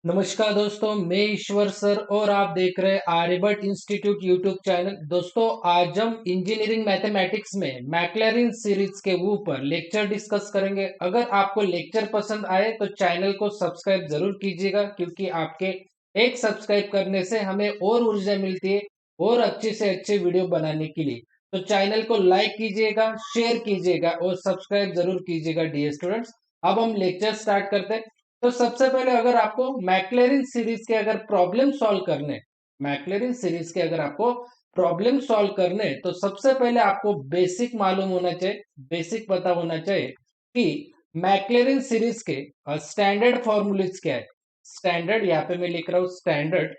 नमस्कार दोस्तों, मैं ईश्वर सर और आप देख रहे हैं आर्यभट्ट इंस्टीट्यूट यूट्यूब चैनल। दोस्तों, आज हम इंजीनियरिंग मैथमेटिक्स में मैक्लैरिन सीरीज के ऊपर लेक्चर डिस्कस करेंगे। अगर आपको लेक्चर पसंद आए तो चैनल को सब्सक्राइब जरूर कीजिएगा, क्योंकि आपके एक सब्सक्राइब करने से हमें और ऊर्जा मिलती है और अच्छे से अच्छे वीडियो बनाने के लिए। तो चैनल को लाइक कीजिएगा, शेयर कीजिएगा और सब्सक्राइब जरूर कीजिएगा डियर स्टूडेंट्स। अब हम लेक्चर स्टार्ट करते हैं। तो सबसे पहले अगर आपको मैक्लैरिन सीरीज के अगर प्रॉब्लम सॉल्व करने मैक्लैरिन सीरीज के अगर आपको प्रॉब्लम सॉल्व करने तो सबसे पहले आपको बेसिक मालूम होना चाहिए, बेसिक पता होना चाहिए कि मैक्लैरिन सीरीज के स्टैंडर्ड फॉर्मूलेज क्या है। स्टैंडर्ड यहाँ पे मैं लिख रहा हूँ स्टैंडर्ड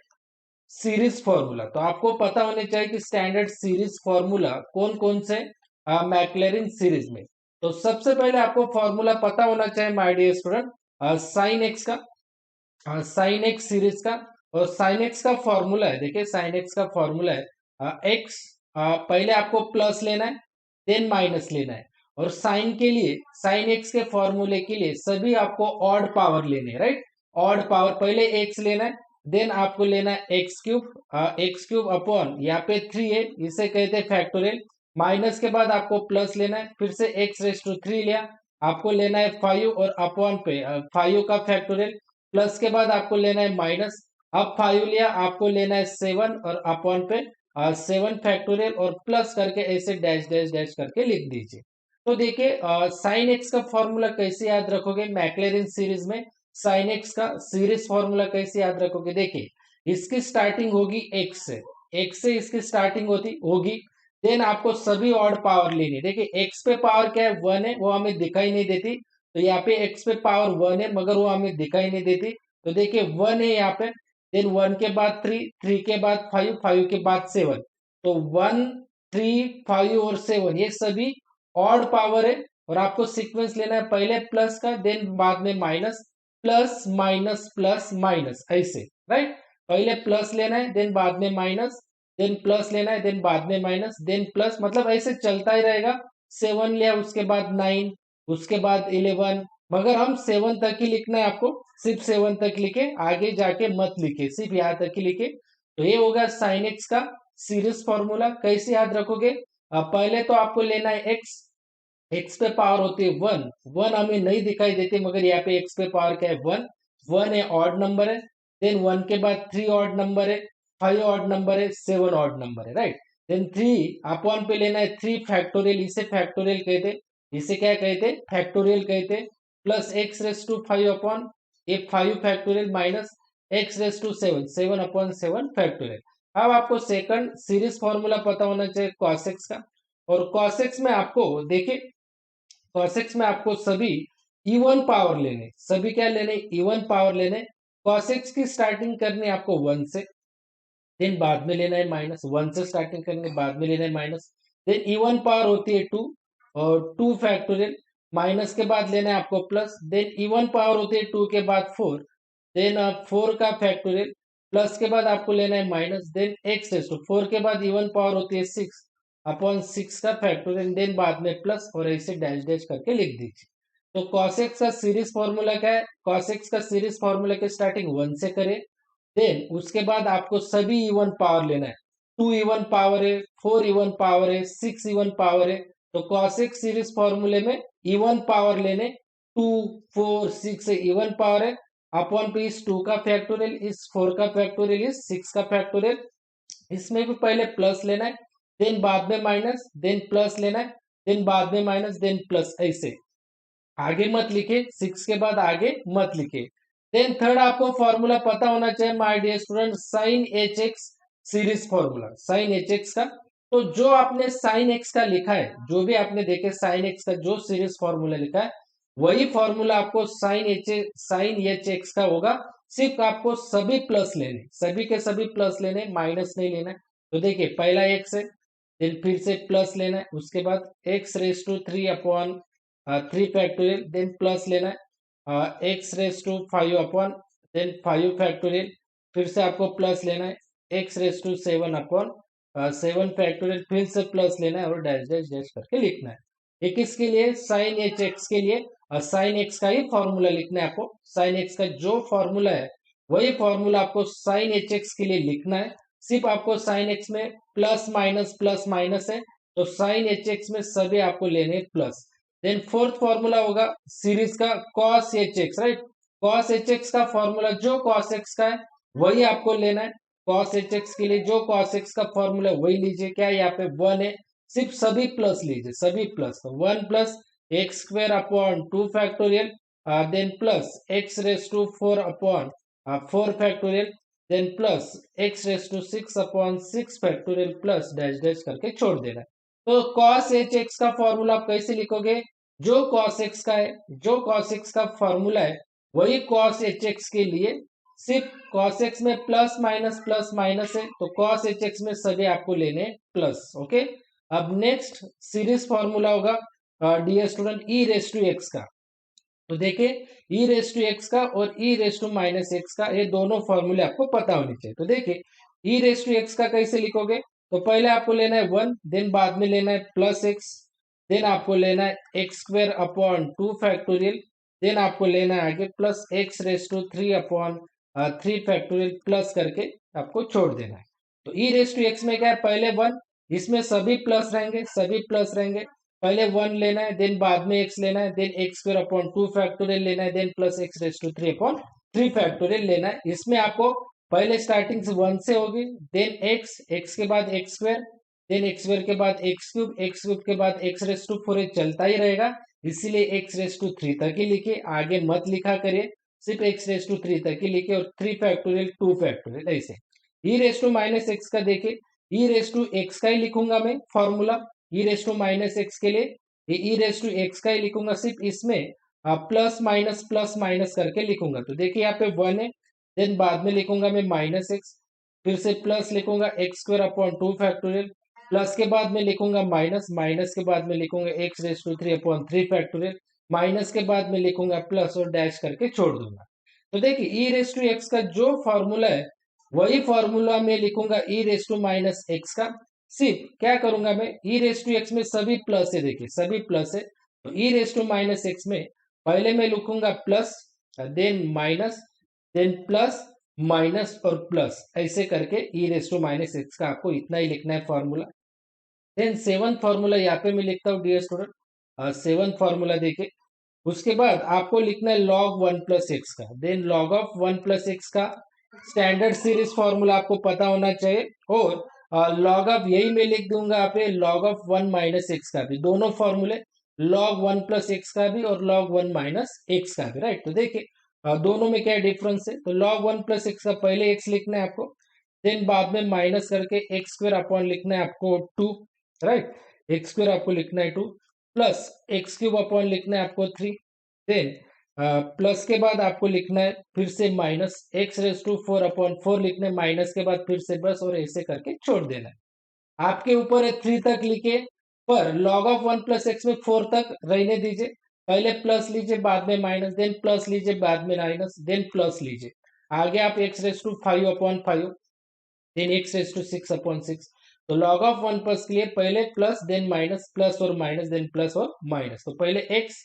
सीरीज फॉर्मूला। तो आपको पता होने चाहिए कि स्टैंडर्ड सीरीज फॉर्मूला कौन कौन से मैक्लैरिन सीरीज में। तो सबसे पहले आपको फॉर्मूला पता होना चाहिए my dear student, sine x का, साइन एक्स सीरीज का। और साइन एक्स का फॉर्मूला है, देखिए साइन एक्स का फॉर्मूला है एक्स, पहले आपको प्लस लेना है देन माइनस लेना है। और साइन के लिए, साइन एक्स के फॉर्मूले के लिए सभी आपको ऑड पावर लेने, राइट। ऑड पावर पहले एक्स लेना है, देन आपको लेना है एक्स क्यूब अपॉन यहाँ पे 3 है, इसे कहते हैं फैक्टोरियल। माइनस के बाद आपको प्लस लेना है, फिर से एक्स रेस टू 3 लिया, आपको लेना है 5 और अपॉन पे 5 का फैक्टोरियल। प्लस के बाद आपको लेना है माइनस, अब 5 लिया, आपको लेना है 7 और अपॉन पे 7 फैक्टोरियल और प्लस करके ऐसे डैश डैश डैश करके लिख दीजिए। तो देखिए साइन एक्स का फॉर्मूला कैसे याद रखोगे मैक्लैरिन सीरीज में। साइन एक्स का सीरीज फॉर्मूला कैसे याद रखोगे, देखिए इसकी स्टार्टिंग होगी एक्स से इसकी स्टार्टिंग होगी। देन आपको सभी ऑड पावर लेनी है। देखिए एक्स पे पावर क्या है, 1 है, वो हमें दिखाई नहीं देती। तो यहाँ पे एक्स पे पावर 1 है मगर वो हमें दिखाई नहीं देती। तो देखिए 1 है यहाँ पे, देन 1 के बाद 3, 3 के बाद 5, 5 के बाद 7। तो 1, 3, 5 और 7 ये सभी ऑड पावर है। और आपको सीक्वेंस लेना है, पहले प्लस का देन बाद में minus, plus minus plus minus ऐसे, राइट। पहले प्लस लेना है देन बाद में माइनस, देन प्लस लेना है देन बाद में माइनस, देन प्लस, मतलब ऐसे चलता ही रहेगा। 7 लिया, उसके बाद 9, उसके बाद 11, मगर हम 7 तक ही लिखना है आपको, सिर्फ 7 तक लिखे, आगे जाके मत लिखे, सिर्फ यहाँ तक ही लिखे। तो ये होगा साइन एक्स का सीरीज फॉर्मूला। कैसे याद रखोगे, पहले तो आपको लेना है एक्स, एक्स पे पावर होती है 1, 1 हमें नहीं दिखाई देती मगर यहाँ पे एक्स पे पावर क्या है 1, 1 है, ऑड नंबर है। देन 1 के बाद 3 ऑड नंबर है, 5 ऑड नंबर है, 7 ऑड नंबर है, राइट। देन 3 अपॉन पे लेना है 3 फैक्टोरियल, इसे फैक्टोरियल कहते, इसे क्या कहते, फैक्टोरियल कहते। Plus x raise to 5 upon ये 5 factorial minus x raise to 7, 7 upon 7 factorial. अब आपको सेकंड सीरीज फॉर्मूला पता होना चाहिए cos x का। और cos x में आपको देखिए, cos x में आपको सभी इवन पावर लेने, सभी क्या लेने, इवन पावर लेने। cos x की स्टार्टिंग करनी है आपको 1 से, देन बाद में लेना है माइनस, 1 से स्टार्टिंग करेंगे बाद में लेना है माइनस। देन इवन पावर होती है 2 और 2 फैक्टोरियल, माइनस के बाद लेना है आपको प्लस, देन इवन पावर होती है 2 के बाद 4, देन 4 का फैक्टोरियल, प्लस के बाद आपको लेना है minus, then x raise to 4 के बाद इवन पावर होती है 6 अपॉन 6 का फैक्टोरियल, देन बाद में प्लस और ऐसे डैश डैश करके लिख दीजिए। तो cos x का सीरीज फॉर्मूला क्या है, cos x का सीरीज फॉर्मूला की स्टार्टिंग 1 से करें, देन उसके बाद आपको सभी इवन पावर लेना है। 2 इवन पावर है, 4 इवन पावर है, 6 इवन पावर है। तो cos x सीरीज फॉर्मूले में इवन पावर लेने, 2, 4, 6 इवन पावर है, अपॉन पे इस 2 का फैक्टोरियल, इस 4 का फैक्टोरियल, इस 6 का फैक्टोरियल। इसमें भी पहले प्लस लेना है, देन बाद में माइनस, देन प्लस लेना है, देन बाद में माइनस, देन प्लस, ऐसे आगे मत लिखे, 6 के बाद आगे मत लिखे। देन थर्ड आपको फॉर्मूला पता होना चाहिए my dear student, sine h x series formula, sine h x का। तो जो आपने साइन एक्स का लिखा है, जो भी आपने देखे साइन एक्स का जो सीरीज फॉर्मूला लिखा है, वही फॉर्मूला आपको साइन एच एक्स का होगा। सिर्फ आपको सभी प्लस लेने, सभी के सभी प्लस लेने, माइनस नहीं लेना है। तो देखिए पहला एक्स है, देन फिर से प्लस लेना है, उसके बाद x raise to 3 upon 3 factorial, then plus लेना है x raise to 5 upon then 5 factorial, फिर से आपको प्लस लेना है x raise to 7 upon 7 factorial, फिर से प्लस लेना है और डैश डैश डैश करके लिखना है। ये किसके लिए, साइन एच एक्स के लिए। साइन एक्स का ही फॉर्मूला लिखना है आपको, साइन एक्स का जो फॉर्मूला है वही फॉर्मूला आपको साइन एच एक्स के लिए लिखना है। सिर्फ आपको साइन एक्स में प्लस माइनस है, तो साइन एच एक्स में सभी आपको लेने प्लस। देन फोर्थ फॉर्मूला होगा सीरीज का cos H x, right. Cos H x का फॉर्मूला जो कॉस एक्स का है वही आपको लेना है। कॉस एच एक्स के लिए जो कॉस एक्स का फॉर्मूला वही लीजिए। क्या यहाँ पे वन है, सिर्फ सभी प्लस लीजिए, सभी प्लस। तो one plus x square upon two factorial, then plus x raise to four upon four factorial, then plus x raise to six upon six factorial plus dash dash करके छोड़ देना है। तो cos एच एक्स का formula आप कैसे लिखोगे, जो cos एक्स का है, जो cos एक्स का फॉर्मूला है वही cos एच एक्स के लिए, सिर्फ cos एक्स में प्लस माइनस है, तो cos एच एक्स में सभी आपको लेने प्लस। ओके, अब नेक्स्ट सीरीज फॉर्मूला होगा dear student e raise to x का। तो देखिए ई रेस टू एक्स का और e raise to minus x का, ये दोनों फॉर्मूले आपको पता होने चाहिए। तो देखिए ई रेस टू एक्स का कैसे लिखोगे, तो पहले आपको लेना है वन, देन बाद में लेना है प्लस एक्स, देन आपको लेना है x square upon two factorial, then आपको लेना है आगे plus x raise to three upon three factorial plus करके आपको छोड़ देना है। तो ई रेस टू एक्स में क्या है, पहले वन, इसमें सभी प्लस रहेंगे, सभी प्लस रहेंगे। पहले वन लेना है, देन बाद में एक्स लेना है, then x square upon two factorial लेना है, then plus x raise to three upon three factorial लेना है। इसमें आपको पहले स्टार्टिंग से वन से होगी, देन एक्स, एक्स के बाद x square, then x square के बाद एक्स क्यूब के बाद एक्स रेस टू फोर, चलता ही रहेगा। इसीलिए एक्स रेस टू थ्री तक ही लिखे, आगे मत लिखा करिए, सिर्फ एक्स रेस टू थ्री तक ही लिखे, और थ्री फैक्टोरियल टू फैक्टोरियल ऐसे। ई रेस टू माइनस एक्स का देखे, ई रेस टू एक्स का ही लिखूंगा मैं formula, e raise to minus x के लिए ये ई रेस टू एक्स का ही लिखूंगा, सिर्फ इसमें प्लस माइनस करके लिखूंगा। तो देखिए यहाँ पे वन है, देन बाद में लिखूंगा मैं माइनस एक्स, फिर से प्लस लिखूंगा x square upon two factorial, plus के बाद में लिखूंगा माइनस, माइनस के बाद में लिखूंगा x raise to three upon three factorial, minus के बाद में लिखूंगा प्लस और डैश करके छोड़ दूंगा। तो देखिए ई रेस टू एक्स का जो फॉर्मूला है वही फॉर्मूला में लिखूंगा ई रेस टू माइनस एक्स का। सिर्फ क्या करूंगा मैं, ई रेस टू एक्स में सभी प्लस है, देखिए सभी प्लस है, तो e raise to minus x में पहले मैं लिखूंगा plus, then minus, then plus minus और प्लस, ऐसे करके e raise to minus x का आपको इतना ही लिखना है फॉर्मूला। देन सेवन फॉर्मूला यहाँ पे मैं लिखता हूँ डियर स्टूडेंट, सेवन फॉर्मूला देखिए, उसके बाद आपको लिखना है लॉग वन प्लस एक्स का, then log of one plus x का स्टैंडर्ड सीरीज फॉर्मूला आपको पता होना चाहिए, और लॉग ऑफ यही मैं लिख दूंगा यहाँ पे log of one minus x का भी, दोनों फॉर्मूले लॉग वन प्लस एक्स का भी और लॉग वन माइनस एक्स का भी, राइट। तो देखिए दोनों में क्या डिफरेंस है, तो लॉग वन प्लस एक्स का पहले एक्स लिखना है आपको, देन बाद में माइनस करके एक्स स्क्वायर अपॉन लिखना है आपको टू, राइट। एक्स स्क्वायर आपको लिखना है two, plus x cube upon लिखना है आपको थ्री, देन प्लस के बाद आपको लिखना है फिर से minus x raise to four upon four लिखना है, माइनस के बाद फिर से बस, और ऐसे करके छोड़ देना है। आपके ऊपर है थ्री तक लिखे, पर log of one plus x में फोर तक रहने दीजिए। पहले प्लस लीजिए, बाद में माइनस, देन प्लस लीजिए, बाद में माइनस, देन प्लस लीजिए। आगे आप x raise to five upon five, then x raise to six upon six. तो लॉग ऑफ वन प्लस के लिए पहले प्लस देन माइनस, प्लस और माइनस, देन प्लस और माइनस। तो पहले x,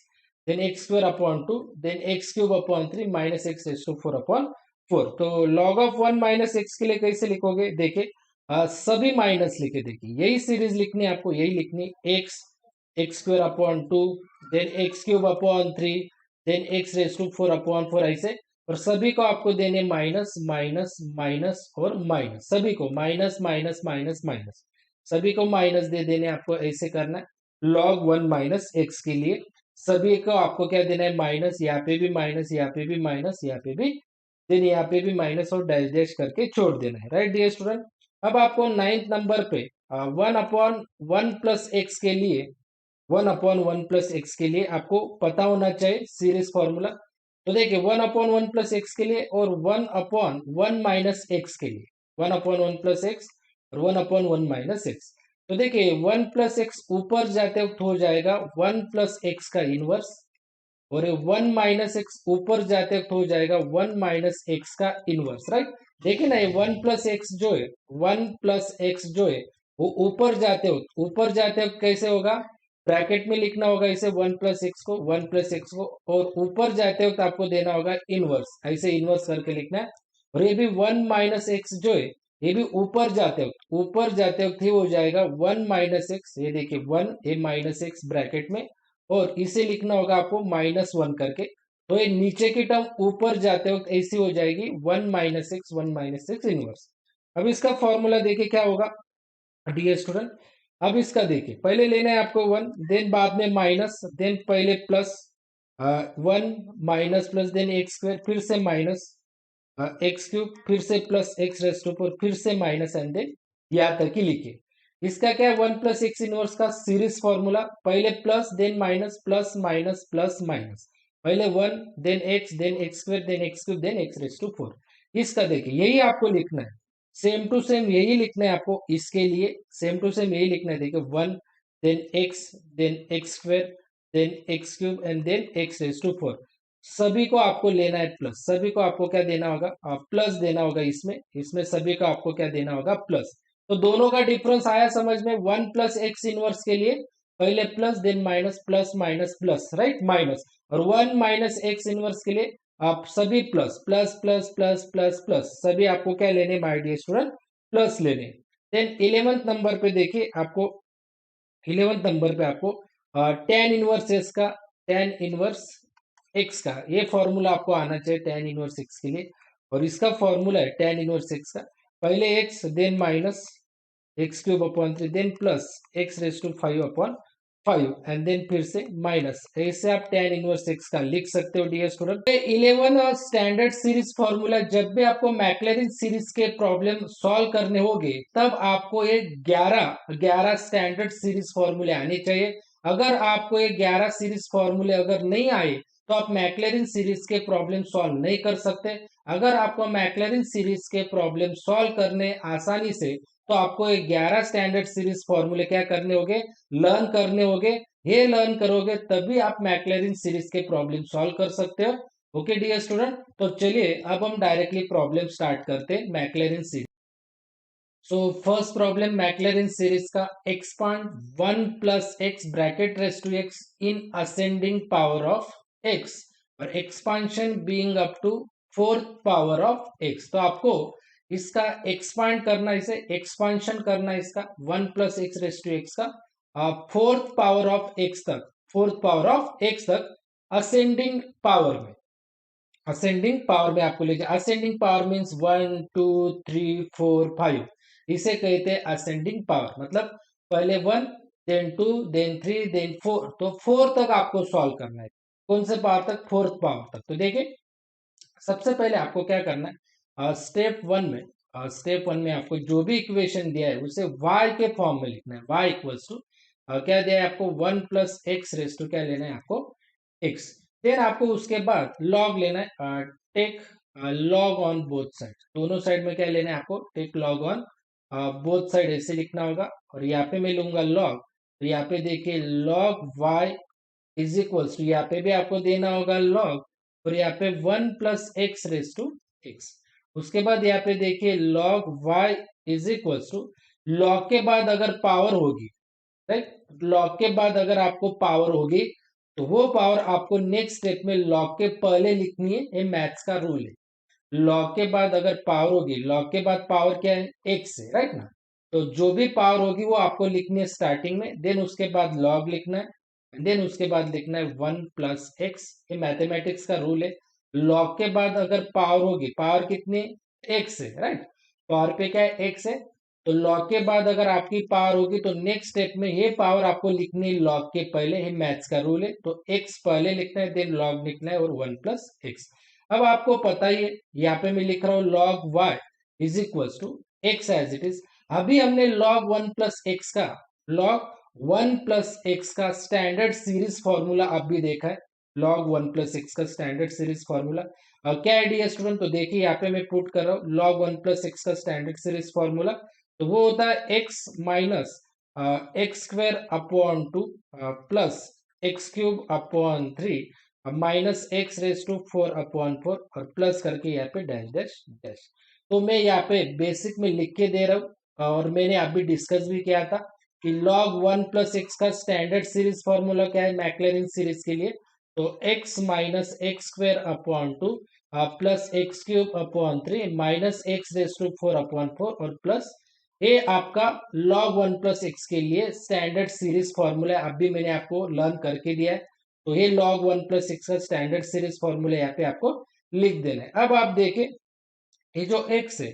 then x square upon two, then x cube upon three, minus x raise to four upon four. तो log of one minus x के लिए कैसे लिखोगे, देखिए सभी माइनस लिखे, देखिए यही सीरीज लिखनी है आपको, यही लिखनी, x, x square upon two, then x cube upon three, then x raise to four upon four, ऐसे। और सभी को आपको देने माइनस माइनस माइनस और माइनस, सभी को माइनस माइनस माइनस माइनस, सभी को माइनस दे देने, आपको ऐसे करना है। लॉग वन माइनस एक्स के लिए सभी को आपको क्या देना है, माइनस, यहाँ पे भी माइनस, यहाँ पे भी माइनस, यहाँ पे भी, देन यहाँ पे भी माइनस और डैश डैश करके छोड़ देना है, राइट डियर स्टूडेंट। अब आपको नाइन्थ नंबर पे one upon one plus x के लिए, one upon one plus x के लिए आपको पता होना चाहिए सीरीज फॉर्मूला। तो देखिए one upon one plus x के लिए और one upon one minus x के लिए, one upon one plus x और one upon one minus x. तो देखिए वन प्लस एक्स ऊपर जाते वक्त हो जाएगा वन प्लस एक्स का इनवर्स, और वन माइनस एक्स ऊपर जाते वक्त हो जाएगा वन माइनस एक्स का इनवर्स, राइट। देखिए ना ये वन प्लस एक्स जो है, वन प्लस एक्स जो है वो ऊपर जाते वक्त कैसे होगा, ब्रैकेट में लिखना होगा इसे वन प्लस एक्स को, वन प्लस एक्स को, और ऊपर जाते वक्त आपको देना होगा इनवर्स, ऐसे इनवर्स करके लिखना है। और ये भी 1 - x जो है ये भी ऊपर जाते वक्त ही हो जाएगा 1 - x। ये देखिए 1 - x ब्रैकेट में, और इसे लिखना होगा आपको -1 करके। तो ये नीचे की टर्म ऊपर जाते वक्त ऐसी हो जाएगी 1 - x इनवर्स। अब इसका फॉर्मूला देखिए क्या होगा डियर स्टूडेंट। अब इसका देखिए पहले लेना है आपको 1, देन बाद में माइनस, देन पहले प्लस 1 - प्लस देन x² फिर से माइनस x³ फिर से प्लस x⁴ फिर से माइनस एंड देन यहाँ तक ही लिखिए। इसका क्या है 1 + x इनवर्स का सीरीज फॉर्मूला, पहले plus then minus plus minus plus minus, पहले 1 then x then x² then x³ then x⁴। इसका देखिए यही आपको लिखना है, सेम टू सेम यही लिखना है आपको, इसके लिए सेम टू सेम यही लिखना है। देखिए 1 then x then x² then x³ and then x⁴। सभी को आपको लेना है प्लस, सभी को आपको क्या देना होगा प्लस देना होगा, इसमें इसमें सभी को आपको क्या देना होगा प्लस। तो दोनों का डिफरेंस आया समझ में, 1 + x इनवर्स के लिए पहले plus then minus plus minus plus right minus, और 1 - x इनवर्स के लिए आप सभी plus plus plus plus plus plus सभी आपको क्या लेने माय डियर स्टूडेंट प्लस लेने। देन 11th नंबर पे देखिए आपको, 11th नंबर पे आपको tan इनवर्स एक्स का, tan इनवर्स एक्स का ये फॉर्मूला आपको आना चाहिए tan इनवर्स एक्स के लिए। और इसका फॉर्मूला है tan इनवर्स एक्स का, पहले x then minus x³ / 3 then plus x⁵5/5 and then फिर से माइनस, ऐसे आप tan इनवर्स एक्स का लिख सकते हो डियर स्टूडेंट। 11 और स्टैंडर्ड सीरीज फॉर्मूला, जब भी आपको मैक्लैरिन सीरीज के प्रॉब्लम सॉल्व करने होंगे तब आपको ये 11 स्टैंडर्ड सीरीज फॉर्मूले आने चाहिए। अगर आपको ये 11 सीरीज फॉर्मूले अगर नहीं आए तो आप मैक्लैरिन सीरीज के प्रॉब्लम सॉल्व नहीं कर सकते। अगर आपको मैक्लैरिन सीरीज के प्रॉब्लम सॉल्व करने आसानी से, तो आपको ये 11 स्टैंडर्ड सीरीज फॉर्मूले क्या करने होंगे, लर्न करने होंगे। ये लर्न करोगे तभी आप मैक्लैरिन सीरीज के प्रॉब्लम सॉल्व कर सकते हो। ओके डियर स्टूडेंट, तो चलिए अब हम डायरेक्टली प्रॉब्लम स्टार्ट करते हैं Maclaurin series. So first problem Maclaurin series का, expand 1 + x bracket raise to x in ascending power of x, और expansion being up to 4th power of x। तो आपको इसका एक्सपांड करना, इसे एक्सपांशन करना इसका 1 + x रेस टू x का 4th पावर ऑफ x तक, 4th पावर ऑफ x तक असेंडिंग पावर में, असेंडिंग पावर में आपको ले जाए। असेंडिंग पावर मीन्स 1 2 3 4 5, इसे कहते हैं असेंडिंग पावर। मतलब पहले 1 देन 2 देन 3 देन 4, तो 4 तक आपको सॉल्व करना है। कौन से पावर तक, 4th पावर तक। तो देखिए सबसे पहले आपको क्या करना है, स्टेप वन में, आपको जो भी इक्वेशन दिया है उसे y के फॉर्म में लिखना है। y इक्वल्स टू क्या दिया है आपको 1 + x रेस टू क्या लेना है आपको x। फिर आपको उसके बाद लॉग लेना है, take log on both side, दोनों साइड में क्या लेना है आपको take log on both side, ऐसे लिखना होगा। और यहाँ पे मैं लूंगा लॉग, तो यहाँ पे देखिए log y is equals to, यहाँ पे भी आपको देना होगा लॉग, और यहाँ पे 1 + x रेस टू x। उसके बाद यहाँ पे देखिए log y is equals to, log के बाद अगर पावर होगी राइट, लॉग के बाद अगर आपको पावर होगी तो वो पावर आपको नेक्स्ट स्टेप में लॉग के पहले लिखनी है। ये मैथ्स का रूल है, लॉग के बाद अगर पावर होगी, लॉग के बाद पावर क्या है x है राइट ना, तो जो भी पावर होगी वो आपको लिखनी है स्टार्टिंग में, देन उसके बाद लॉग लिखना है, देन उसके बाद लिखना है 1 + x। ये मैथमेटिक्स का रूल है, लॉग के बाद अगर पावर होगी, पावर कितनी है x है राइट, पावर पे क्या है x है, तो लॉग के बाद अगर आपकी पावर होगी तो नेक्स्ट स्टेप में ये पावर आपको लिखनी है लॉग के पहले, ये मैथ्स का रूल है। तो x पहले लिखना है देन लॉग लिखना है और 1 + x। अब आपको पता ही है, यहाँ पे मैं लिख रहा हूँ log y is equals to x as it is. अभी हमने लॉग 1 + x का, लॉग 1 + x का स्टैंडर्ड सीरीज फॉर्मूला अभी देखा है, लॉग 1 + x का स्टैंडर्ड सीरीज फॉर्मूला क्या है डियर स्टूडेंट। तो देखिए यहाँ पे मैं पुट कर रहा हूँ लॉग 1 + x का स्टैंडर्ड सीरीज फॉर्मूला, तो वो होता है x - x²/2 plus x³ / 3 -x⁴/4 और प्लस करके यहाँ पे डैश डैश डैश। तो मैं यहाँ पे बेसिक में लिख के दे रहा हूँ, और मैंने अभी डिस्कस भी किया था कि log 1 + x का स्टैंडर्ड सीरीज फॉर्मूला क्या है मैक्लैरिन सीरीज के लिए, तो x - x² / 2 plus x cube upon 3 minus x raise to 4 upon 4 और प्लस ये आपका log 1 प्लस एक्स के लिए स्टैंडर्ड सीरीज फॉर्मूला अभी मैंने आपको लर्न करके दिया है। तो ये log 1 प्लस एक्स का स्टैंडर्ड सीरीज फॉर्मूला यहाँ पे आपको लिख देना है। अब आप देखें ये जो x है,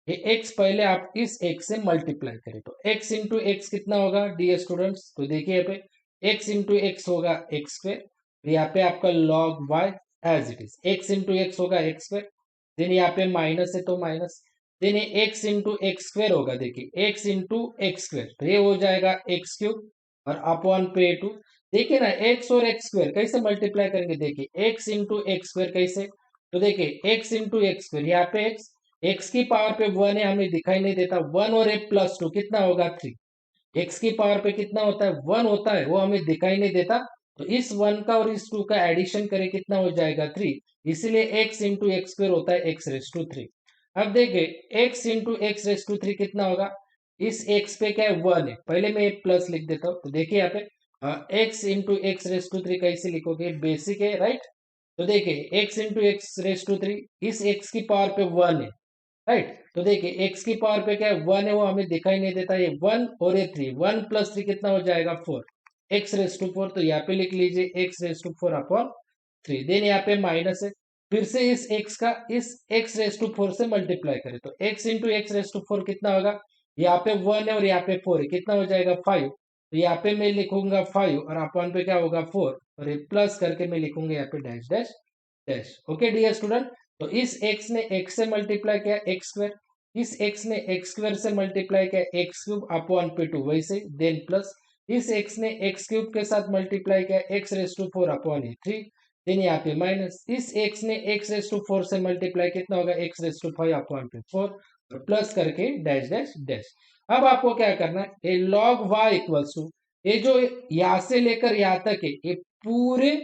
ये x पहले आप इस x से मल्टीप्लाई करें तो x इंटू एक्स कितना होगा डियर स्टूडेंट्स? तो देखिए यहाँ पे x इंटू एक्स होगा एक्स स्क्वेयर, यहाँ पे आपका log y as it is x into x होगा एक्स स्क्वेयर, देन यहाँ पे माइनस है तो माइनस, देन ये x इंटू एक्स स्क्वेयर होगा, देखिए x इंटू एक्स स्क्वेयर तो ये हो जाएगा एक्स क्यूब और अपॉन पे टू, देखिए ना x और एक्स स्क्वेयर कैसे मल्टीप्लाई करेंगे, देखिए x इंटू एक्स स्क्वेयर कैसे, तो देखिए x इंटू एक्स स्क्वेयर यहाँ पे x की पावर पे 1 है हमें दिखाई नहीं देता, 1 और 1 प्लस 2 कितना होगा 3, x की पावर पे कितना होता है 1 होता है वो हमें दिखाई नहीं देता, तो इस 1 का और इस 2 का एडिशन करें कितना हो जाएगा 3, इसीलिए x इंटू एक्स स्क्वेयर होता है x रेस टू 3। अब देखिए x into x raise to 3 कितना होगा, इस x पे क्या है 1 है, पहले मैं एक प्लस लिख देता हूँ, तो देखिए यहाँ पे x into x raise to 3 कैसे लिखोगे, बेसिक है राइट, तो देखिए x into x raise to 3 इस x की पावर पे 1 है राइट, तो देखिए x की पावर पे क्या है 1 है वो हमें दिखाई नहीं देता, ये 1 और ये 3, 1 प्लस 3 कितना हो जाएगा 4, x रेस टू 4, तो यहाँ पे लिख लीजिए x raise to 4 upon 3, then यहाँ पे माइनस है, फिर से इस x का इस x रेस टू 4 से मल्टीप्लाई करें तो x into x raise to 4 कितना होगा, यहाँ पे 1 है और यहाँ पे 4 है, कितना हो जाएगा 5, तो यहाँ पे मैं लिखूंगा 5 और अपॉन पे क्या होगा 4 और ये प्लस करके मैं लिखूंगा यहाँ पे dash dash dash. Okay dear student, तो इस x ने x से मल्टीप्लाई किया एक्स स्क्वायर, इस x ने एक्स स्क्वायर से मल्टीप्लाई किया एक्स क्यूब अपॉन पे टू, वैसे देन प्लस इस x ने एक्स क्यूब के साथ मल्टीप्लाई किया x raise to 4 upon 3, then यहाँ पे माइनस इस x ने एक्स रेस टू 4 से मल्टीप्लाई कितना होगा एक्स रेस टू 5 अपॉन पे 4 और प्लस करके डैश डैश डैश। अब आपको क्या करना है, ये log y इक्वल्स टू ये जो यहाँ से लेकर यहाँ तक है ये पूरे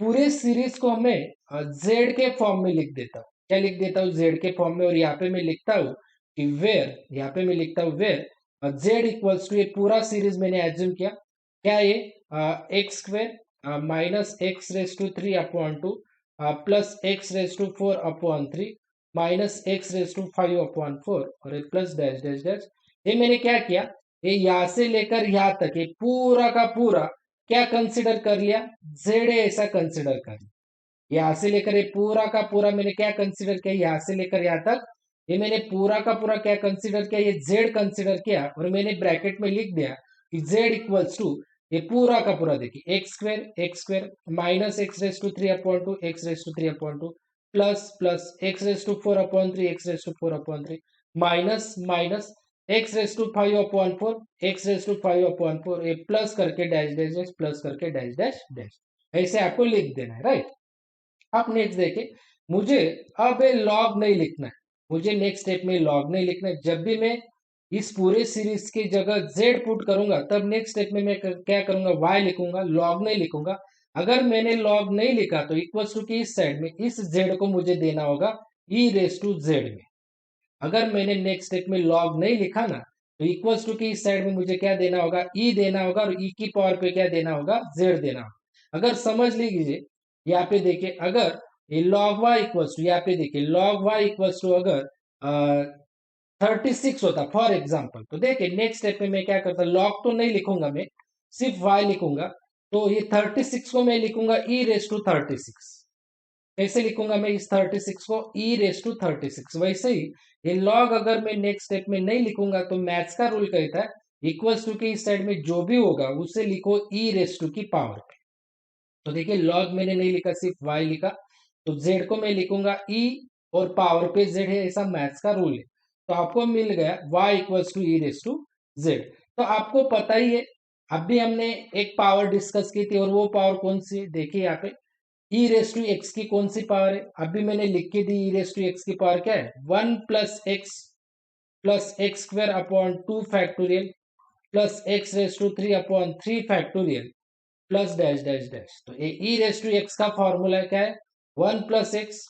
पूरे सीरीज को हमें जेड के फॉर्म में लिख देता हूँ, क्या लिख देता हूँ जेड के फॉर्म में, और यहाँ पे मैं लिखता हूँ कि वेयर, यहाँ पे मैं लिखता हूँ वेयर जेड इक्वल्स टू ये पूरा सीरीज मैंने एज्यूम किया, क्या ये x square minus x raise to 3 upon 2 plus x raise to 4 upon 3 minus x raise to 5 upon 4 और ये प्लस डैश डैश डैश, ये मैंने क्या किया, ये यहाँ से लेकर यहाँ तक ये पूरा का पूरा क्या कंसिडर कर लिया, जेड ऐसा कंसिडर कर लिया, यहाँ से लेकर ये पूरा का पूरा मैंने क्या कंसिडर किया, यहाँ से लेकर यहाँ तक ये मैंने पूरा का पूरा क्या कंसिडर किया, ये जेड कंसिडर किया और मैंने ब्रैकेट में लिख दिया कि जेड इक्वल्स टू ये पूरा का पूरा देखिए x square minus x raise to 3 upon 2 x raise to 3 upon 2 plus plus x raise to 4 upon 3 x raise to 4 upon 3 minus minus x raise to 5 upon 4 x raise to 5 upon 4 ये plus करके dash dash dash plus करके dash dash dash, ऐसे आपको लिख देना है right. अब next देखे, मुझे अब ये लॉग नहीं लिखना है, मुझे नेक्स्ट स्टेप में लॉग नहीं लिखना है, जब भी मैं इस पूरे सीरीज की जगह z पुट करूंगा तब नेक्स्ट स्टेप में मैं क्या करूंगा y लिखूंगा, लॉग नहीं लिखूंगा। अगर मैंने लॉग नहीं लिखा तो इक्वल्स टू की इस साइड में इस z को मुझे देना होगा e रेस टू z में, अगर मैंने नेक्स्ट स्टेप में लॉग नहीं लिखा ना तो इक्वल्स टू की इस साइड में मुझे क्या देना होगा e देना होगा और e की पावर पे क्या देना होगा z देना होगा। अगर समझ लीजिए यहाँ पे देखिए अगर ये log y इक्वल्स टू यहाँ पे देखिए log y इक्वल्स टू अगर 36 होता फॉर एग्जाम्पल, तो देखिए नेक्स्ट स्टेप में मैं क्या करता लॉग तो नहीं लिखूंगा मैं सिर्फ y लिखूंगा, तो ये 36 को मैं लिखूंगा e रेस टू 36, कैसे लिखूंगा मैं इस 36 को e रेस टू 36, वैसे ही ये लॉग अगर मैं नेक्स्ट स्टेप में नहीं लिखूंगा तो मैथ्स का रूल कहता है इक्वल्स टू के इस साइड में जो भी होगा उसे लिखो e रेस टू की पावर पे, तो देखिए लॉग मैंने नहीं लिखा सिर्फ y लिखा, तो z को मैं लिखूंगा e और पावर पे z है, ऐसा मैथ्स का रूल है, तो आपको मिल गया y equals to e raise to z। तो आपको पता ही है अभी हमने एक पावर डिस्कस की थी और वो पावर कौन सी है, देखिए यहाँ पे ई रेस टू एक्स की कौन सी पावर है, अभी मैंने लिख के दी ई रेस टू एक्स की पावर क्या है 1 plus x square upon 2 factorial plus x raise to 3 upon 3 factorial plus dash dash dash, तो ये ई रेस टू एक्स का फॉर्मूला क्या है 1 plus x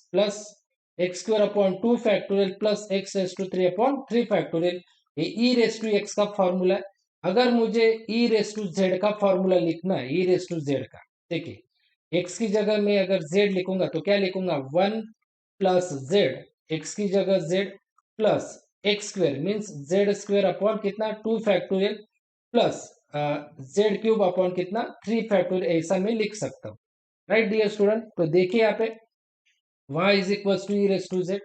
square upon 2 factorial plus x raise to 3 upon 3 factorial, ये e raise to x का formula है। अगर मुझे ई रेस टू जेड का फॉर्मूला लिखना है ई रेस टू जेड का, देखिए एक्स की जगह में अगर जेड लिखूंगा तो क्या लिखूंगा 1 प्लस जेड, एक्स की जगह Z, plus x square means Z square upon कितना 2 factorial, plus Z cube upon कितना 3 फैक्टोरियल, ऐसा मैं लिख सकता हूँ। राइट डियर स्टूडेंट, तो देखिए यहाँ पे y is equals to e raise to z.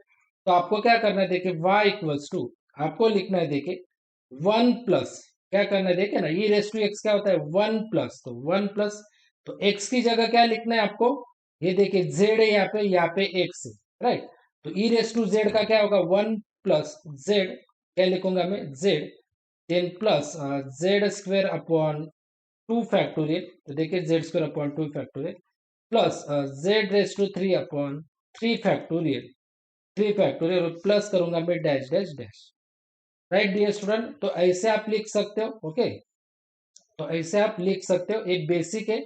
तो आपको क्या करना है, देखिए y इक्वल्स टू, आपको लिखना है देखिए 1 प्लस, क्या करना है देखिए ना, ई रेस टू एक्स क्या होता है 1 प्लस, तो 1 प्लस, तो x की जगह क्या लिखना है आपको, ये देखिए z है यहाँ पे x है, राइट। तो ई रेस टू जेड का क्या होगा 1 प्लस जेड, क्या लिखूंगा मैं z, then plus z square upon 2 factorial, तो देखिए z square upon 2 factorial, plus z raise to 3 upon 3 factorial, 3 factorial, plus करूंगा मैं dash dash dash. Right dear student, तो ऐसे आप लिख सकते हो, ओके। तो ऐसे आप लिख सकते हो, एक बेसिक है,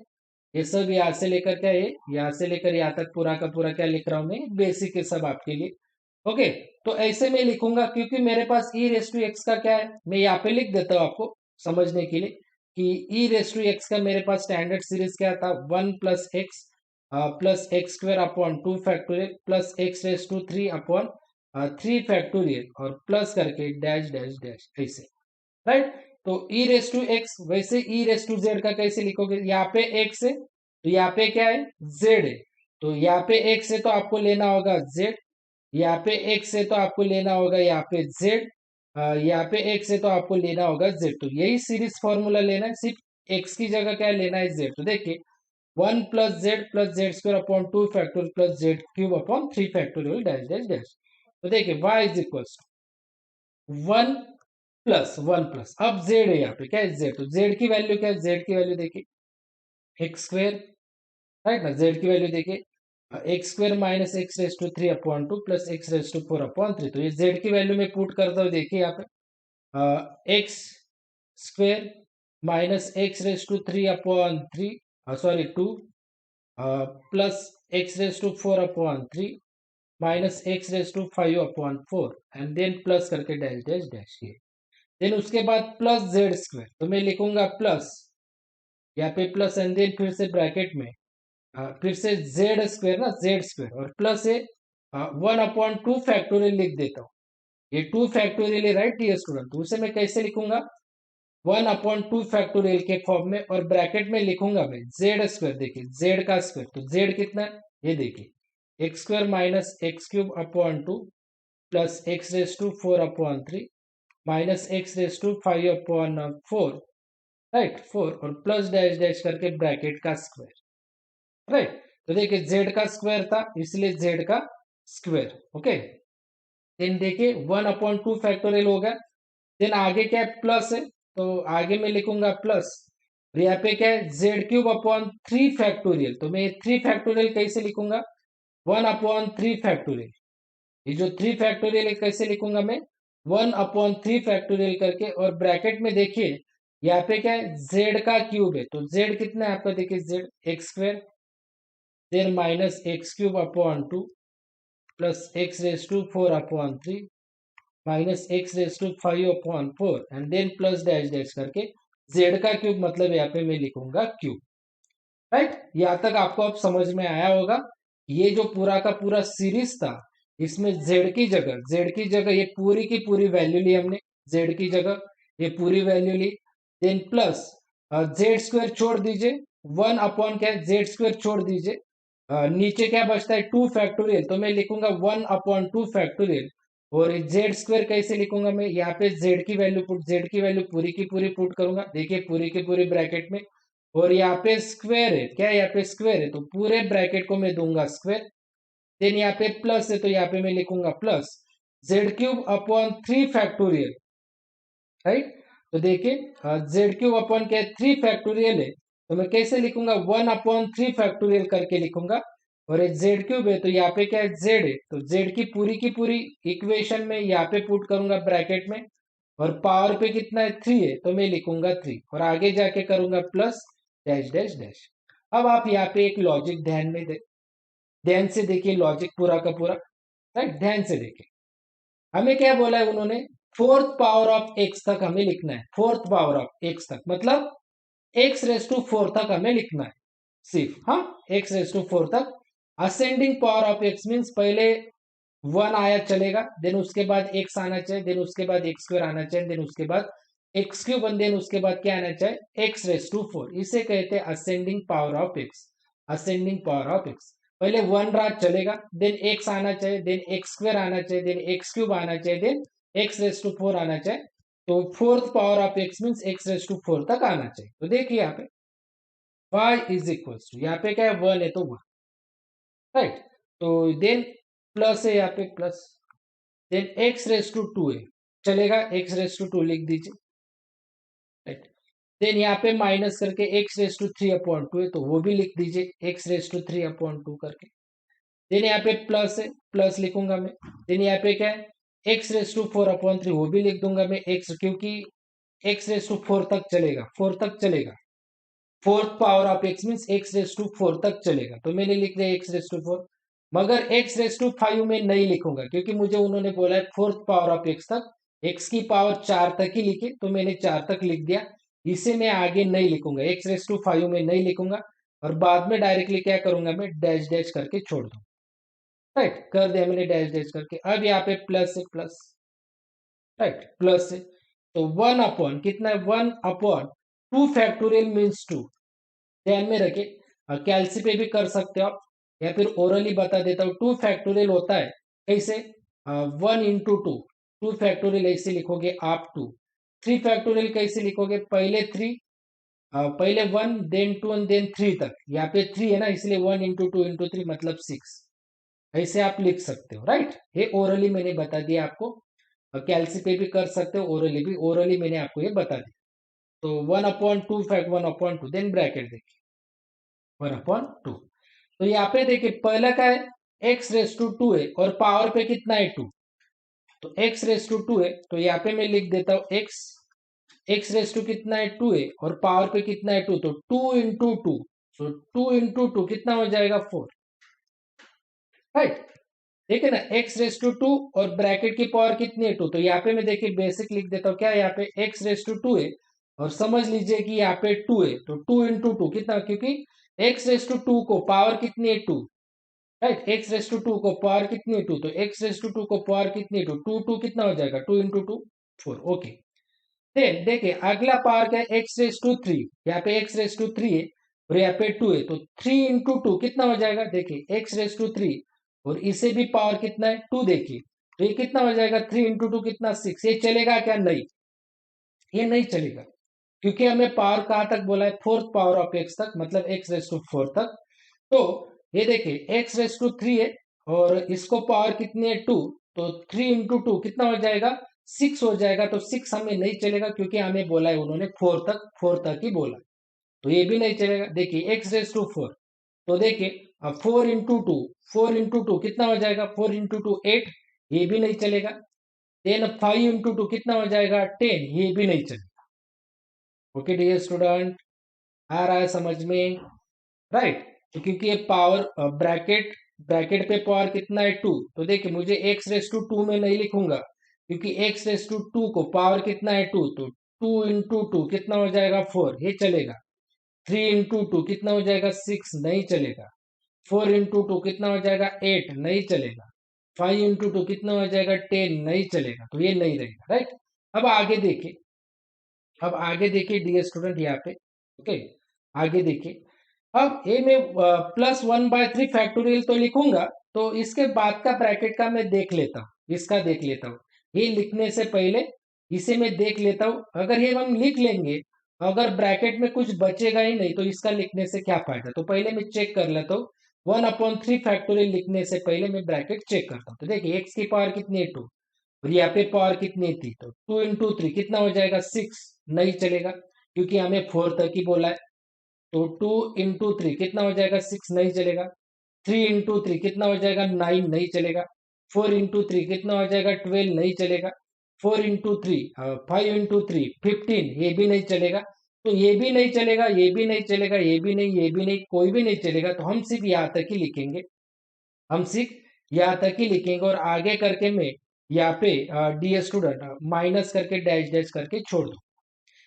ये सब यहाँ से लेकर क्या है, यहाँ से लेकर यहाँ तक पूरा का पूरा क्या लिख रहा हूं मैं, बेसिक है सब आपके लिए, ओके। तो ऐसे मैं लिखूंगा क्योंकि मेरे पास ई रेस टू एक्स का क्या है, मैं यहाँ पे लिख देता हूँ आपको समझने के लिए कि ई रेस टू एक्स का मेरे पास स्टैंडर्ड सीरीज क्या था 1 plus x square upon 2 factorial plus x raise to 3 upon 3 factorial और प्लस करके डैश डैश डैश ऐसे, राइट। तो ई रेस टू एक्स, वैसे ई रेस टू जेड का कैसे लिखोगे, यहाँ पे एक्स है तो यहाँ पे क्या है जेड है, तो यहाँ पे एक्स है तो आपको लेना होगा जेड, यहाँ पे एक्स है तो आपको लेना होगा यहाँ पे जेड, यहाँ पे एक्स है तो आपको लेना होगा जेड, तो यही सीरीज फॉर्मूला लेना है, सिर्फ एक्स की जगह क्या लेना है जेड, तो देखिए 1 plus Z square upon 2 factorial plus Z cube upon 3 factorial dash dash dash. तो देखिए y इज इक्वल्स 1 प्लस अब जेड है यहाँ पे क्या है जेड, तो जेड की वैल्यू क्या है, जेड की वैल्यू देखिए एक्स स्क्वेयर, राइट ना, जेड की वैल्यू देखिए x square minus x raise to 3 upon 2 plus x raise to 4 upon 3, तो ये जेड की वैल्यू में पुट करता हूँ, देखिए यहाँ पे x square minus x raise to 3 upon 3, sorry 2, plus x raise to 4 upon 3 minus x raise to 5 upon 4 and then plus करके डैश डैश डैश, ये देन उसके बाद प्लस जेड स्क्वायर, तो मैं लिखूंगा प्लस यहाँ पे प्लस एंड देन फिर से ब्रैकेट में फिर से जेड स्क्वायर ना, जेड स्क्वायर और प्लस है 1/2 फैक्टोरियल लिख देता हूँ, ये 2 फैक्टोरियल है, राइट डियर स्टूडेंट, तो उसे मैं कैसे लिखूंगा 1/2 फैक्टोरियल के फॉर्म में, और ब्रैकेट में लिखूंगा मैं जेड स्क्वायर, देखिए जेड का स्क्वायर, तो जेड कितना है ये देखिए x square minus x cube upon 2 plus x raise to 4 upon 3 minus x raise to 5 upon 4, right 4 और प्लस डैश डैश करके ब्रैकेट का स्क्वायर, राइट। तो देखिए जेड का स्क्वायर था इसलिए जेड का स्क्वायर, ओके। देन देखिए 1/2 फैक्टोरियल हो गया, देन आगे क्या है प्लस है, तो आगे मैं लिखूंगा प्लस, और यहाँ पे क्या है जेड क्यूब अपॉन 3 फैक्टोरियल, तो मैं 3 फैक्टोरियल कैसे लिखूंगा 1/3 फैक्टोरियल, ये जो 3 फैक्टोरियल है कैसे लिखूंगा मैं 1/3 फैक्टोरियल करके, और ब्रैकेट में देखिए यहाँ पे क्या है जेड का क्यूब है, तो जेड कितना है आपका देखिए z x square, then minus x cube upon 2 plus x raise to 4 upon 3 minus x raise to 5 upon 4 and then plus dash dash करके जेड का क्यूब, मतलब यहाँ पे मैं लिखूंगा क्यूब, राइट। यहाँ तक आपको अब समझ में आया होगा, ये जो पूरा का पूरा सीरीज था इसमें जेड की जगह ये पूरी की पूरी वैल्यू ली हमने, जेड की जगह ये पूरी वैल्यू ली, देन प्लस जेड स्क्वायर छोड़ दीजिए, 1 क्या जेड स्क्वायर छोड़ दीजिए, नीचे क्या बचता है 2 फैक्टोरियल, तो मैं लिखूंगा 1/2 फैक्टोरियल, और जेड स्क्वायर कैसे लिखूंगा मैं यहाँ पे जेड की वैल्यू पूरी की पूरी पुट करूंगा, देखिए पूरी की पूरी ब्रैकेट में, और यहाँ पे स्क्वायर है, क्या यहाँ पे स्क्वायर है तो पूरे ब्रैकेट को मैं दूंगा स्क्वायर, देन यहाँ पे प्लस है तो यहाँ पे मैं लिखूंगा plus Z cube upon 3 factorial, right. तो देखिए जेड क्यूब अपॉन क्या 3 फैक्टोरियल है, तो मैं कैसे लिखूंगा 1/3 फैक्टोरियल करके लिखूंगा, और एक जेड क्यूब है तो यहाँ पे क्या है जेड है, तो जेड की पूरी इक्वेशन में यहाँ पे पुट करूंगा ब्रैकेट में, और पावर पे कितना है 3 है तो मैं लिखूंगा 3 और आगे जाके करूंगा प्लस डैश डैश डैश। अब आप यहाँ पे एक लॉजिक ध्यान से देखिए लॉजिक पूरा का पूरा, राइट, ध्यान से देखिए हमें क्या बोला है उन्होंने, फोर्थ पावर ऑफ एक्स तक हमें लिखना है, फोर्थ पावर ऑफ एक्स तक मतलब एक्स रेस टू 4 तक हमें लिखना है सिर्फ, हाँ एक्स रेस टू 4 तक। Ascending power of x means पहले वन आया चलेगा, देन उसके बाद एक्स आना चाहिए, देन उसके बाद एक्स स्क्वायर आना चाहिए, देन उसके बाद एक्स क्यूब, देन उसके बाद क्या आना चाहिए, एक्स रेस टू फोर। इसे कहते हैं ascending power of x, ascending power of x. पहले वन रहा चलेगा, देन एक्स आना चाहिए, देन एक्स स्क्वायर आना चाहिए, देन एक्स क्यूब आना चाहिए, then x raise to four आना चाहिए। तो fourth power of x means x raise to four तक आना चाहिए। तो देखिए यहाँ पे y इज इक्वल टू, यहाँ पे क्या है, वन है तो वन, राइट। तो देन प्लस है यहाँ पे plus, then x raise to two है चलेगा, एक्स रेस टू टू लिख दीजिए, राइट। देन यहाँ पे माइनस करके x raise to three upon two है तो वो भी लिख दीजिए, x raise to three upon two करके। देन यहाँ पे प्लस है, प्लस लिखूंगा मैं। देन यहाँ पे क्या है, x raise to four upon three, वो भी लिख दूंगा मैं एक्स, क्योंकि एक्स रेस टू फोर तक चलेगा, फोर तक चलेगा। Fourth power of x means x raise to four तक चलेगा, तो मैंने लिख दिया एक्स रेस टू फोर। मगर एक्स रेस टू फाइव में नहीं लिखूंगा, क्योंकि मुझे उन्होंने बोला है फोर्थ पावर ऑफ एक्स तक, एक्स की पावर चार तक ही लिखे, तो मैंने चार तक लिख दिया। इसे मैं आगे नहीं लिखूंगा, एक्स रेस टू फाइव में नहीं लिखूंगा, और बाद में डायरेक्टली क्या करूंगा, मैं डैश डैश करके छोड़ दूँ, राइट। कर दिया मैंने डैश डैश करके। अब यहाँ पे प्लस है प्लस, राइट, प्लस है। तो वन अपॉन कितना है, one upon two factorial means two, ध्यान में रखे। कैलसी पे भी कर सकते हो आप, या फिर ओरली बता देता हूँ। टू फैक्टोरियल होता है कैसे, one into to, two factorial ऐसे लिखोगे आप टू। थ्री फैक्टोरियल कैसे लिखोगे, पहले थ्री, पहले one then two and then three तक, यहाँ पे थ्री है ना, इसलिए one into two into three मतलब सिक्स, ऐसे आप लिख सकते हो, राइट। ये ओरली मैंने बता दिया आपको, कैलसी पे भी कर सकते हो, ओरली भी, ओरली मैंने आपको ये बता दिया। तो one upon two fact one upon two, then bracket देखिए, वन अपॉन टू। तो यहाँ पे देखिए पहला क्या है, एक्स रेस टू टू है, और पावर पे कितना है, टू। तो एक्स रेस टू टू है, तो यहाँ पे मैं लिख देता हूँ एक्स, एक्स रेस टू कितना है, टू है, और पावर पे कितना है, टू, तो टू इंटू टू, तो टू इंटू टू कितना हो जाएगा, फोर, राइट। ठीक है ना, एक्स रेस टू टू, और ब्रैकेट की पावर कितनी है, टू। तो यहाँ पे मैं देखिए बेसिक लिख देता हूँ, क्या है यहाँ पे, एक्स रेस टू टू है, और समझ लीजिए कि यहाँ पे टू है, तो टू इंटू टू कितना, क्योंकि एक्स रेस टू टू को पावर कितनी है, two, right. X raise to two को पावर कितनी है, टू, तो एक्स रेस टू टू को पावर कितनी है, टू, टू टू कितना हो जाएगा, two into two, four, okay. Then देखिए अगला पावर क्या है, एक्स रेस टू थ्री, यहाँ पे एक्स रेस टू थ्री है, और यहाँ पे टू है, तो थ्री इंटू टू कितना हो जाएगा, देखिए एक्स रेस टू थ्री, और इसे भी पावर कितना है, टू, देखिए तो ये कितना हो जाएगा, थ्री इंटू टू कितना, सिक्स। ये चलेगा क्या, नहीं, ये नहीं चलेगा, क्योंकि हमें पावर कहाँ तक बोला है, फोर्थ पावर ऑफ एक्स तक, मतलब एक्स रेस टू फोर तक। तो ये देखिए एक्स रेस टू थ्री है, और इसको पावर कितनी है, टू, तो थ्री इंटू टू कितना हो जाएगा, सिक्स हो जाएगा। तो सिक्स हमें नहीं चलेगा, क्योंकि हमें बोला है उन्होंने फोर तक ही बोला, तो ये भी नहीं चलेगा। देखिए एक्स रेस टू फोर, तो देखिए अब four into two, four into two कितना हो जाएगा, फोर इंटू टू एट, ये भी नहीं चलेगा। देन फाइव इंटू टू कितना हो जाएगा, टेन, ये भी नहीं चलेगा। ओके डियर स्टूडेंट, आ रहा है समझ में, राइट। तो क्योंकि ये पावर ब्रैकेट, ब्रैकेट पे पावर कितना है, टू, तो देखिए मुझे एक्स रेस टू टू में नहीं लिखूंगा, क्योंकि एक्स रेस टू टू को पावर कितना है, टू, तो टू इंटू टू कितना हो जाएगा, फोर, ये चलेगा। थ्री इंटू टू कितना हो जाएगा, सिक्स, नहीं चलेगा। फोर इंटू टू कितना हो जाएगा, एट, नहीं चलेगा। फाइव इंटू टू कितना हो जाएगा, टेन, नहीं चलेगा, तो ये नहीं रहेगा, राइट। अब आगे देखिए, अब आगे देखिए डियर स्टूडेंट यहाँ पे, ओके, आगे देखिए। अब ए में plus one by three factorial तो लिखूंगा, तो इसके बाद का ब्रैकेट का मैं देख लेता हूँ, इसका देख लेता हूँ, ये लिखने से पहले इसे मैं देख लेता हूँ। अगर ये हम लिख लेंगे, अगर ब्रैकेट में कुछ बचेगा ही नहीं, तो इसका लिखने से क्या फायदा। तो पहले मैं चेक कर लेता हूँ, वन अपॉन थ्री फैक्टोरियल लिखने से पहले मैं ब्रैकेट चेक करता हूँ। तो देखिए एक्स की पावर कितनी है, टू, और यहाँ पे पावर कितनी थी, तो टू इंटू थ्री कितना हो जाएगा, सिक्स, नहीं चलेगा, क्योंकि हमें फोर तक ही बोला है। तो टू इंटू थ्री कितना हो जाएगा, सिक्स, नहीं चलेगा। थ्री इंटू थ्री कितना हो जाएगा, नाइन, नहीं चलेगा। फोर इंटू थ्री कितना हो जाएगा, ट्वेल्व, नहीं चलेगा। Four into three, five into three, fifteen, ये भी नहीं चलेगा। तो ये भी नहीं चलेगा, ये भी नहीं चलेगा, ये भी नहीं, ये भी नहीं, कोई भी नहीं चलेगा। तो हम सिर्फ यहाँ तक ही लिखेंगे, हम सिर्फ यहाँ तक ही लिखेंगे, और आगे करके मैं यहाँ पे डी स्टूडेंट माइनस करके डैश डैश करके छोड़ दूँ।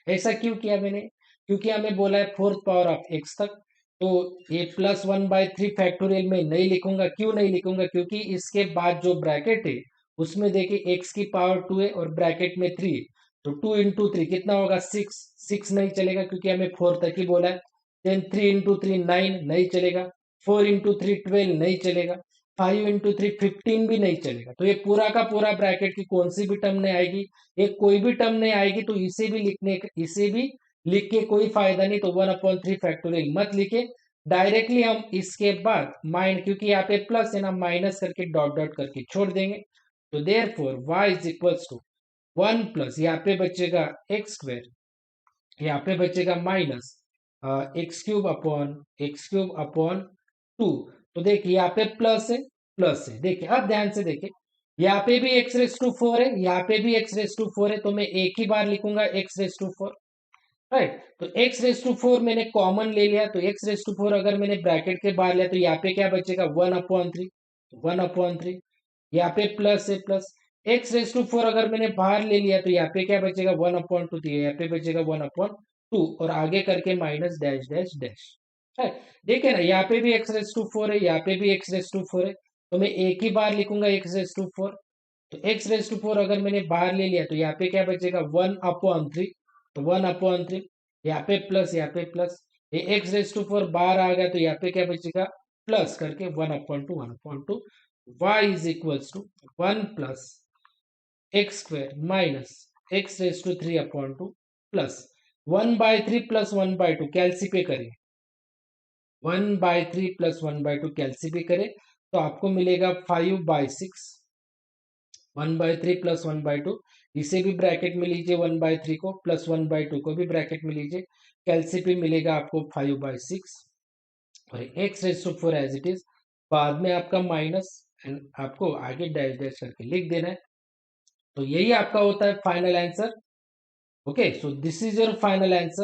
ऐसा क्यों किया मैंने, क्योंकि हमें बोला है फोर्थ पावर ऑफ एक्स तक, तो ये +1/3 फैक्टोरियल में नहीं लिखूंगा। क्यों नहीं लिखूंगा? क्योंकि इसके बाद जो ब्रैकेट है उसमें देखिए x की पावर 2 है और ब्रैकेट में 3 है। तो 2 इंटू 3 कितना होगा? 6। 6 नहीं चलेगा क्योंकि हमें 4 तक ही बोला है। देन 3 इंटू 3 9 नहीं चलेगा। 4 इंटू 3 12 नहीं चलेगा। 5 इंटू 3 15 भी नहीं चलेगा। तो ये पूरा का पूरा ब्रैकेट की कौन सी भी टर्म नहीं आएगी। ये कोई भी टर्म नहीं आएगी तो इसे भी लिख के कोई फायदा नहीं। तो 1/3 फैक्टोरियल मत लिखे। डायरेक्टली हम इसके बाद क्योंकि यहाँ पे प्लस है ना, माइनस करके डॉट डॉट करके छोड़ देंगे। तो therefore y is equals to 1 plus यहाँ पे बचेगा एक्स स्क्वेयर, यहाँ पे बचेगा माइनस एक्स क्यूब अपॉन 2। तो देखिए यहाँ पे प्लस है। देखिए अब ध्यान से देखिए, यहाँ पे भी x⁴ है, यहाँ पे भी x⁴ है। तो मैं एक ही बार लिखूंगा x⁴, राइट। तो x⁴ मैंने कॉमन ले लिया। तो x⁴ अगर मैंने ब्रैकेट के बाहर लिया तो यहाँ पे क्या बचेगा? 1/3। 1/3 यहाँ पे प्लस है प्लस। x⁴ अगर मैंने बाहर ले लिया तो यहाँ पे क्या बचेगा? 1/2। तो यहाँ पे बचेगा 1/2 और आगे करके माइनस डैश डैश डैश, है। देखिए ना, यहाँ पे भी x⁴ है, यहाँ पे भी x⁴ है। तो मैं एक ही बार लिखूंगा x⁴। तो x⁴ अगर मैंने बाहर ले लिया तो यहाँ पे क्या बचेगा? 1/3। तो 1/3 यहाँ पे प्लस, यहाँ पे प्लस। ये x⁴ बाहर आ गया तो यहाँ पे क्या बचेगा? प्लस करके 1/2 y is equals to 1 plus x² minus x⁴/2 plus 1/3 plus 1/2 कैलसी पे करें। 1/3 प्लस 1/2 कैलसी पे करें तो आपको मिलेगा 5/6। 1/3 प्लस 1/2 इसे भी ब्रैकेट में लीजिए, 1/3 को प्लस 1/2 को भी ब्रैकेट में लीजिए। कैलसी पे मिलेगा आपको 5/6 और x⁴ एज इट इज। बाद में आपका माइनस एंड आपको आगे डैश डैश करके लिख देना है। तो यही आपका होता है final answer. Okay, so this is your final answer.